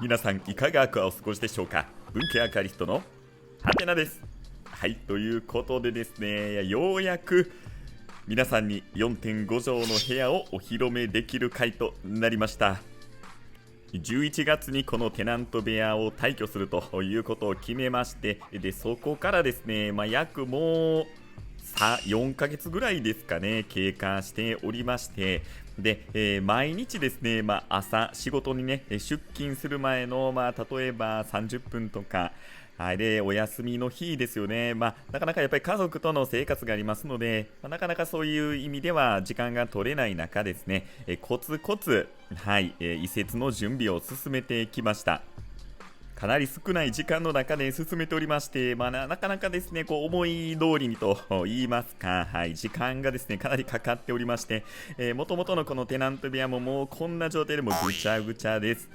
皆さんいかがお過ごしでしょうか。文系アカリストのハテナです。はい、ということでですね、ようやく皆さんに 4.5 畳の部屋をお披露目できる回となりました。11月にこのテナント部屋を退去するということを決めまして、でそこからですね、約もう4ヶ月ぐらいですかね、経過しておりまして、で、毎日ですね、朝仕事にね出勤する前の、例えば30分とか、でお休みの日ですよね、なかなかやっぱり家族との生活がありますので、なかなかそういう意味では時間が取れない中ですね、コツコツ、移設の準備を進めてきました。かなり少ない時間の中で進めておりまして、なかなかですね、思い通りにと言いますか、時間がですね、かなりかかっておりまして、もともとのこのテナント部屋ももうこんな状態でもぐちゃぐちゃです。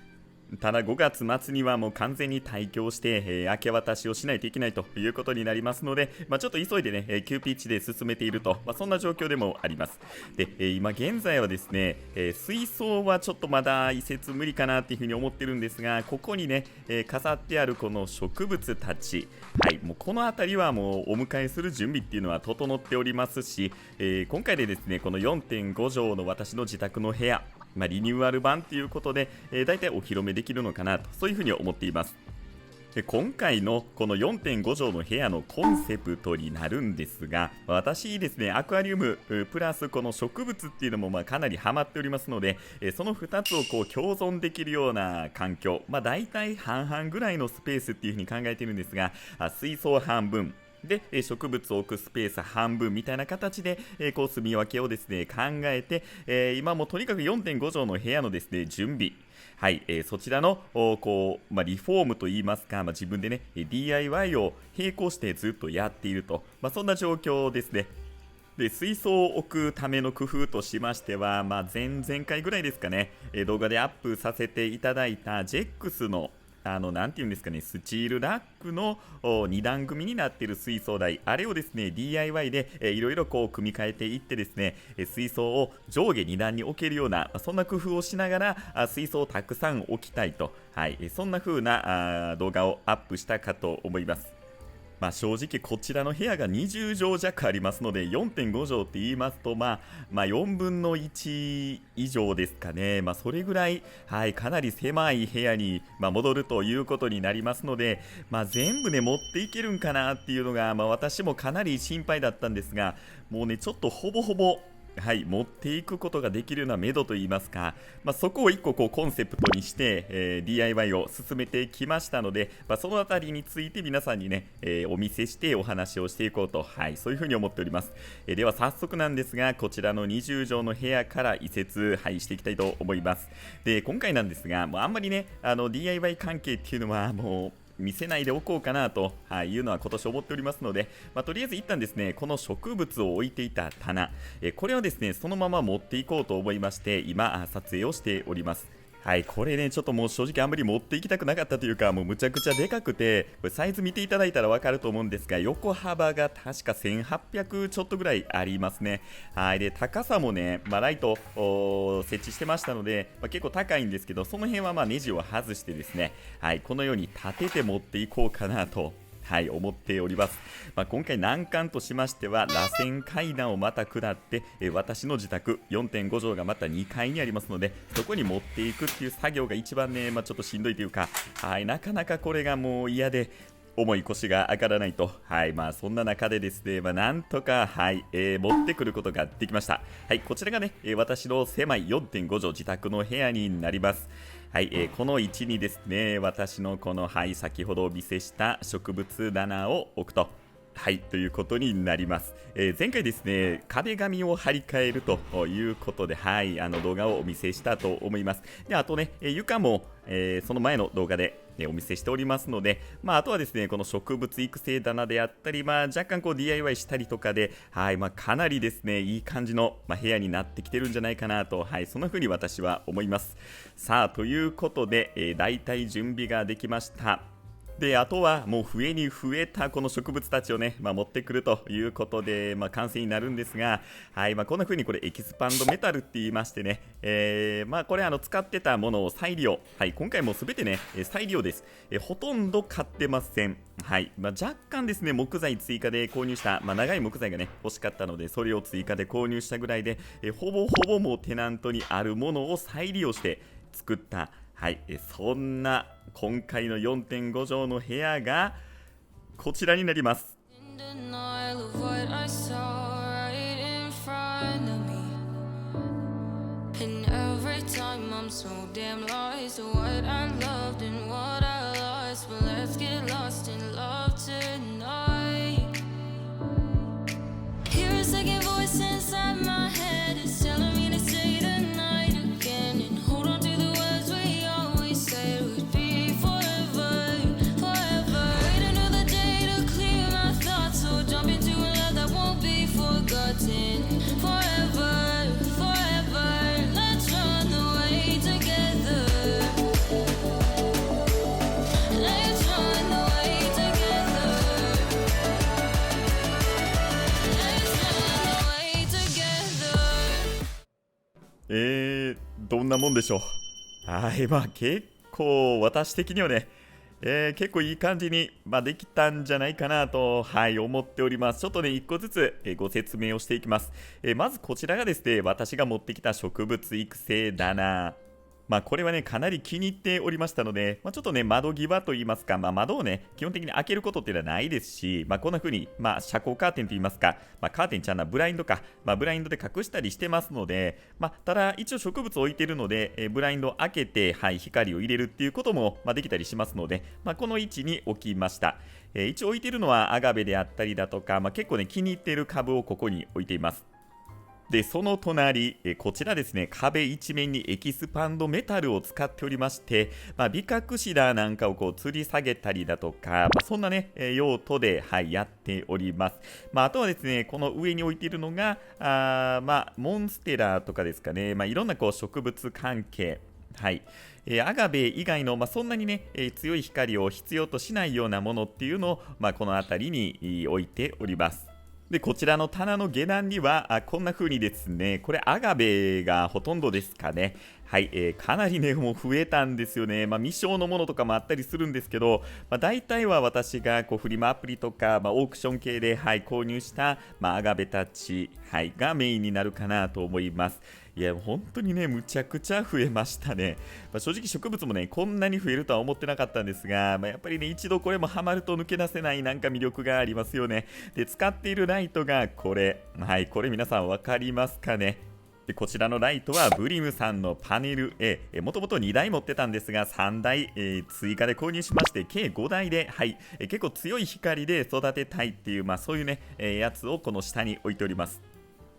ただ5月末にはもう完全に退去して、明け渡しをしないといけないということになりますので、ちょっと急いでね、急ピッチで進めていると、そんな状況でもあります。で、今現在はですね、水槽はちょっとまだ移設無理かなっていうふうに思ってるんですが、ここにね、飾ってあるこの植物たち、もうこの辺りはもうお迎えする準備っていうのは整っておりますし、今回でですね、この 4.5 畳の私の自宅の部屋、リニューアル版ということで、だいたいお披露目できるのかなと、そういうふうに思っています。で今回のこの 4.5 畳の部屋のコンセプトになるんですが、私ですね、アクアリウムプラスこの植物っていうのもかなりハマっておりますので、その2つを共存できるような環境、だいたい半々ぐらいのスペースっていうふうに考えているんですが、水槽半分で植物を置くスペース半分みたいな形で住み分けをですね考えて、今もとにかく 4.5 畳の部屋のですね準備、そちらのリフォームといいますか、自分でね DIY を並行してずっとやっていると、そんな状況ですね。で水槽を置くための工夫としましては、前々回ぐらいですかね、動画でアップさせていただいたジェックスのなんていうんですかね、スチールラックの2段組になっている水槽台、あれをですね DIY でいろいろ組み替えていってですね、水槽を上下2段に置けるような、そんな工夫をしながら水槽をたくさん置きたいと、そんな風な動画をアップしたかと思います。正直こちらの部屋が20畳弱ありますので、 4.5 畳って言いますと4分の1以上ですかね。それぐらい、かなり狭い部屋に戻るということになりますので、全部ね持っていけるんかなっていうのが、私もかなり心配だったんですが、もうねちょっとほぼほぼ持っていくことができるような目処といいますか、そこを1個コンセプトにして、DIY を進めてきましたので、そのあたりについて皆さんにね、お見せしてお話をしていこうと、そういうふうに思っております。では早速なんですが、こちらの20畳の部屋から移設、していきたいと思います。で今回なんですが、あんまりねDIY 関係っていうのはもう見せないでおこうかなというのは今年思っておりますので、とりあえず一旦ですね、この植物を置いていた棚、これをですねそのまま持っていこうと思いまして、今撮影をしております。これねちょっともう正直あんまり持っていきたくなかったというか、もうむちゃくちゃでかくて、これサイズ見ていただいたらわかると思うんですが、横幅が確か1800ちょっとぐらいありますね。で高さもね、ライト設置してましたので、結構高いんですけど、その辺はネジを外してですね、このように立てて持っていこうかなと思っております。今回難関としましては、螺旋階段をまた下って、私の自宅 4.5 畳がまた2階にありますので、そこに持っていくっていう作業が一番ね、ちょっとしんどいというか、なかなかこれがもう嫌で重い腰が上がらないと、そんな中でですね、なんとか、持ってくることができました。こちらがね、私の狭い 4.5 畳自宅の部屋になります。この位置にですね、私のこの、先ほどお見せした植物棚を置くと、ということになります。前回ですね、壁紙を張り替えるということで、動画をお見せしたと思います。で、あとね、床も、その前の動画でお見せしておりますので、あとはですね、この植物育成棚であったり、若干DIY したりとかで、かなりですね、いい感じの、部屋になってきてるんじゃないかなと、そんな風に私は思います。さあ、ということで、大体準備ができました。で、あとはもう笛に増えたこの植物たちをね、持ってくるということで、完成になるんですが、はい、こんな風にこれエキスパンドメタルって言いましてね、これ使ってたものを再利用、はい、今回もすべてね、再利用です。ほとんど買ってません。はい、若干ですね、木材追加で購入した、長い木材がね、欲しかったので、それを追加で購入したぐらいで、ほぼほぼもうテナントにあるものを再利用して作った、はい、そんな今回の 4.5 畳の部屋がこちらになります。どんなもんでしょう。はい、結構私的にはね、結構いい感じに、できたんじゃないかなと、はい、思っております。ちょっとね、1個ずつ、ご説明をしていきます。まずこちらがですね、私が持ってきた植物育成棚。これはね、かなり気に入っておりましたので、ちょっとね、窓際といいますか、窓をね、基本的に開けることっていうのはないですし、こんな風に、遮光カーテンといいますか、カーテンちゃんなブラインドか、ブラインドで隠したりしてますので、ただ、一応植物置いてるので、ブラインドを開けて、はい、光を入れるっていうことも、できたりしますので、この位置に置きました。一応置いてるのはアガベであったりだとか、結構ね、気に入っている株をここに置いています。で、その隣、こちらですね、壁一面にエキスパンドメタルを使っておりまして、ビカクシダなんかを吊り下げたりだとか、そんなね、用途で、はい、やっております。あとはですね、この上に置いているのが、モンステラとかですかね、いろんな植物関係、はい、アガベ以外の、そんなにね、強い光を必要としないようなものっていうのを、この辺りに置いております。で、こちらの棚の下段にはこんな風にですね、これアガベがほとんどですかね。はい、かなりね、もう増えたんですよね。未生のものとかもあったりするんですけど、大体は私がフリマアプリとか、オークション系で、はい、購入した、アガベたち、はい、がメインになるかなと思います。いや、本当にね、むちゃくちゃ増えましたね。正直植物もね、こんなに増えるとは思ってなかったんですが、やっぱりね、一度これもハマると抜け出せないなんか魅力がありますよね。で、使っているライトがこれ。はい、これ皆さんわかりますかね。で、こちらのライトはブリムさんのパネル A、もともと2台持ってたんですが、3台、追加で購入しまして、計5台で、はい、結構強い光で育てたいっていう、そういうね、やつをこの下に置いております。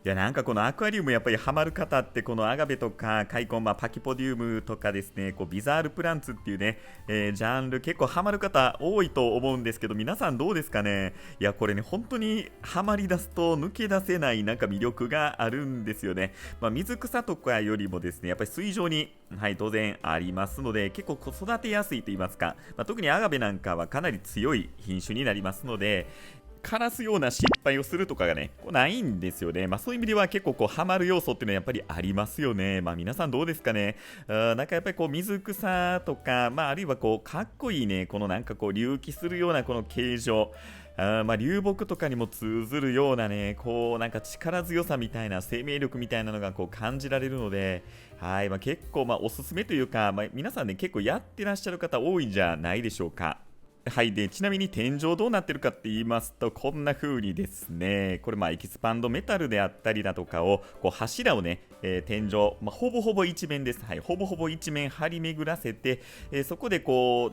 いや、なんかこのアクアリウムやっぱりハマる方ってこのアガベとかカイコン、パキポディウムとかですね、ビザールプランツっていうね、ジャンル結構ハマる方多いと思うんですけど、皆さんどうですかね。いや、これね、本当にハマり出すと抜け出せないなんか魅力があるんですよね。水草とかよりもですね、やっぱり水上に、はい、当然ありますので、結構育てやすいと言いますか、特にアガベなんかはかなり強い品種になりますので、枯らすような失敗をするとかがね、ないんですよね。そういう意味では結構ハマる要素っていうのはやっぱりありますよね。皆さんどうですかね。なんかやっぱり水草とか、あるいはかっこいいね、このなんか隆起するようなこの形状。流木とかにも通ずるようなね、なんか力強さみたいな生命力みたいなのが感じられるので、はい、結構おすすめというか、皆さんね、結構やってらっしゃる方多いんじゃないでしょうか。はい。で、ちなみに天井どうなってるかって言いますと、こんな風にですね、これエキスパンドメタルであったりだとかを、柱をね、天井、ほぼほぼ一面です。はい。ほぼほぼ一面張り巡らせて、そこで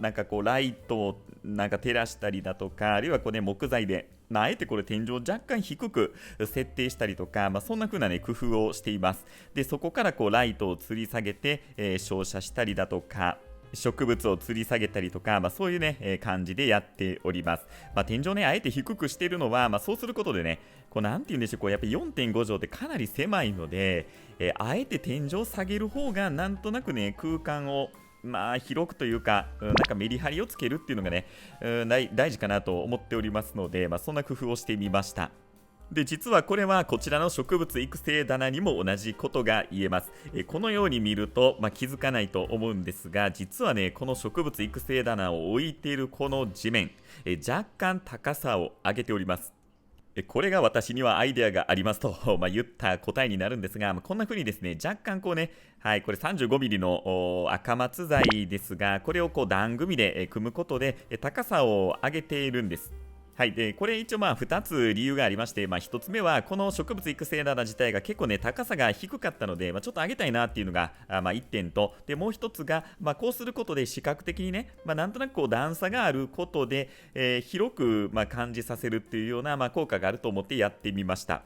なんかライトをなんか照らしたりだとか、あるいは木材で、あえてこれ天井を若干低く設定したりとか、そんな風なね、工夫をしています。で、そこからライトを吊り下げて、照射したりだとか、植物を吊り下げたりとか、そういうね、感じでやっております。天井ね、あえて低くしているのは、そうすることでね、なんて言うんでしょう、やっぱり 4.5 畳ってかなり狭いので、あえて天井を下げる方がなんとなくね、空間を広くというか、なんかメリハリをつけるっていうのがね、大事かなと思っておりますので、そんな工夫をしてみました。で、実はこれはこちらの植物育成棚にも同じことが言えます。このように見ると、気づかないと思うんですが、実はね、この植物育成棚を置いているこの地面、若干高さを上げております。これが私にはアイデアがありますと、言った答えになるんですが、こんな風にですね、若干こうね、はい、これ 35mm の赤松材ですが、これをこう段組みで組むことで高さを上げているんです。はい、でこれ一応2つ理由がありまして、1つ目はこの植物育成棚自体が結構ね高さが低かったので、ちょっと上げたいなっていうのが1点と、でもう1つが、こうすることで視覚的にね、なんとなくこう段差があることで、広く感じさせるっていうような効果があると思ってやってみました。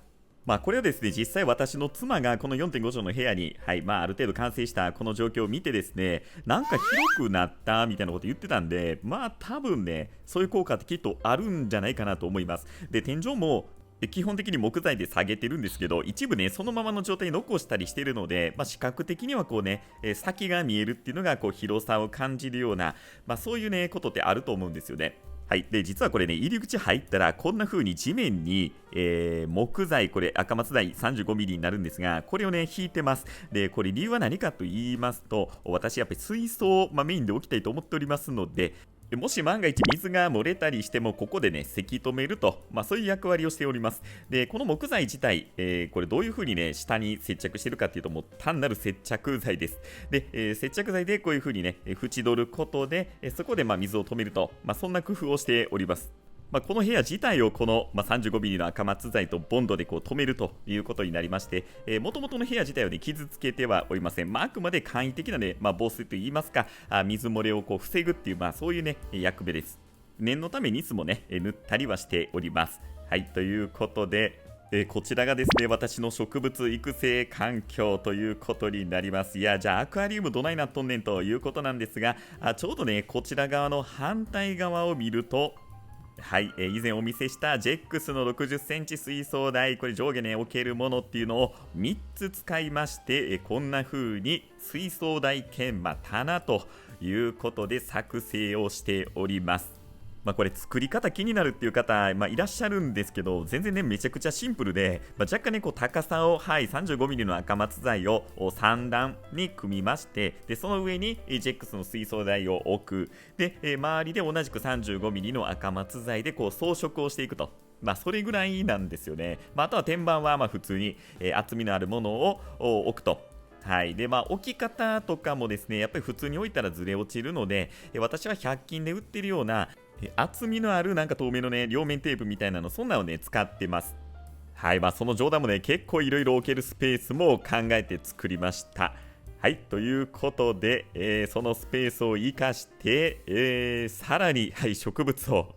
これはですね、実際私の妻がこの 4.5 畳の部屋に、ある程度完成したこの状況を見てですね、なんか広くなったみたいなこと言ってたんで、多分ね、そういう効果ってきっとあるんじゃないかなと思います。で、天井も基本的に木材で下げてるんですけど、一部ね、そのままの状態に残したりしてるので、視覚的にはこうね、先が見えるっていうのがこう広さを感じるような、そういうね、ことってあると思うんですよね。はい、で実はこれね、入り口入ったらこんな風に地面に、木材、これ赤松材 35mm になるんですが、これをね引いてます。でこれ理由は何かと言いますと、私やっぱり水槽を、メインで置きたいと思っておりますので、もし万が一水が漏れたりしてもここでねせき止めると、そういう役割をしております。でこの木材自体、これどういう風にね下に接着してるかっていうと、もう単なる接着剤です。で、接着剤でこういう風にね縁取ることで、そこで水を止めると、そんな工夫をしております。この部屋自体をこの、35mm の赤松材とボンドでこう止めるということになりまして、元々の部屋自体を、ね、傷つけてはおりません。あくまで簡易的な、ね防水といいますか、水漏れをこう防ぐっていう、そういう、ね、役目です。念のためにいつもね塗ったりはしております。はい、ということで、こちらがですね、私の植物育成環境ということになります。いや、じゃあアクアリウムどないなっとんねんということなんですが、ちょうどねこちら側の反対側を見ると、はい、以前お見せしたジェックスの60センチ水槽台、これ上下ね置けるものっていうのを3つ使いまして、こんな風に水槽台兼、棚ということで作成をしております。これ作り方気になるっていう方、いらっしゃるんですけど、全然ねめちゃくちゃシンプルで、若干ねこう高さを、35mm の赤松材を3段に組みまして、でその上にジェックスの水槽台を置く。で、周りで同じく 35mm の赤松材でこう装飾をしていくと。それぐらいなんですよね。あとは天板は普通に、厚みのあるものを置くと。はい。で、置き方とかもですね、やっぱり普通に置いたらずれ落ちるので、私は100均で売ってるような厚みのあるなんか透明のね両面テープみたいなの、そんなのをね使ってます。はい、その冗談もね結構いろいろ置けるスペースも考えて作りました。はい、ということで、そのスペースを生かして、さらに、植物を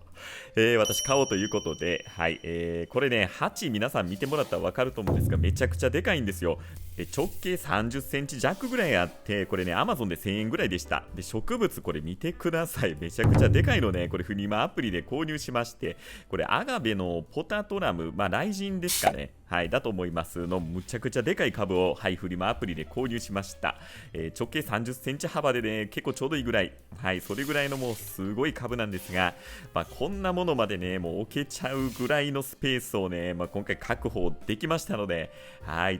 私買おうということで、これね鉢皆さん見てもらったら分かると思うんですが、めちゃくちゃでかいんですよ。直径30センチ弱ぐらいあって、これね Amazon で1000円ぐらいでした。で植物これ見てください、めちゃくちゃでかいのね。これフリマアプリで購入しまして、これアガベのポタトラム、雷神ですかね、だと思いますのむちゃくちゃでかい株を、フリマアプリで購入しました。直径30センチ幅でね結構ちょうどいいぐらい、それぐらいのもうすごい株なんですが、こんなものまでねもう置けちゃうぐらいのスペースをね、今回確保できましたので、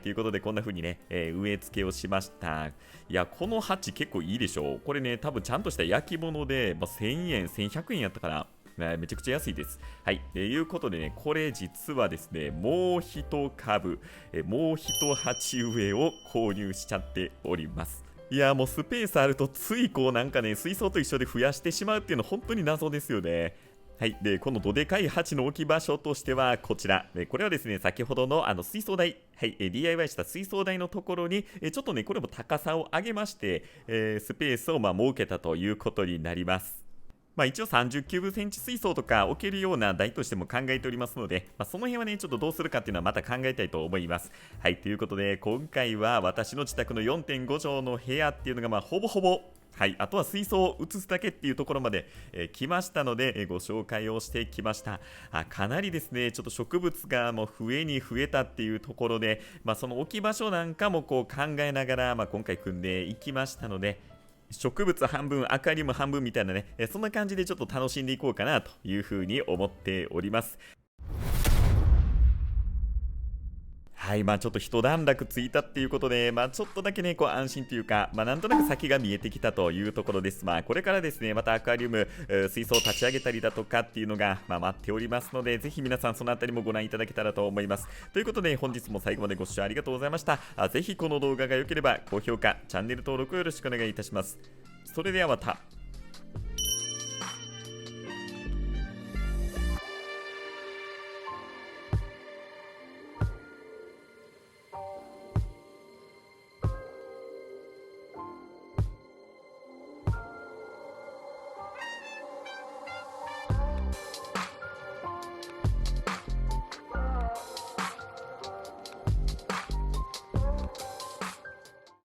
ということでこんな風にね、植え付けをしました。いやこの鉢結構いいでしょ。これね多分ちゃんとした焼き物で、1000円1100円やったかな、めちゃくちゃ安いです。はい、ということでね、これ実はですね、もう一株、もう一鉢植えを購入しちゃっております。いやもうスペースあるとついこうなんかね水槽と一緒で増やしてしまうっていうの本当に謎ですよね。はい、でこのどでかい鉢の置き場所としてはこちら、これはですね先ほどの水槽台、DIY した水槽台のところにちょっとねこれも高さを上げまして、スペースを設けたということになります。一応30キューブセンチ水槽とか置けるような台としても考えておりますので、その辺はねちょっとどうするかっていうのはまた考えたいと思います。はい、ということで今回は私の自宅の 4.5 畳の部屋っていうのがほぼほぼ、あとは水槽を移すだけっていうところまで、来ましたので、ご紹介をしてきました。かなりですねちょっと植物がもう増えに増えたっていうところで、その置き場所なんかもこう考えながら、今回組んでいきましたので、植物半分、アクアリウム半分みたいなね、そんな感じでちょっと楽しんでいこうかなというふうに思っております。はい、ちょっと一段落ついたっていうことで、ちょっとだけね、こう安心というか、なんとなく先が見えてきたというところです。これからですね、またアクアリウム、水槽を立ち上げたりだとかっていうのが、待っておりますので、ぜひ皆さんそのあたりもご覧いただけたらと思います。ということで、本日も最後までご視聴ありがとうございました。ぜひこの動画が良ければ、高評価、チャンネル登録をよろしくお願いいたします。それではまた。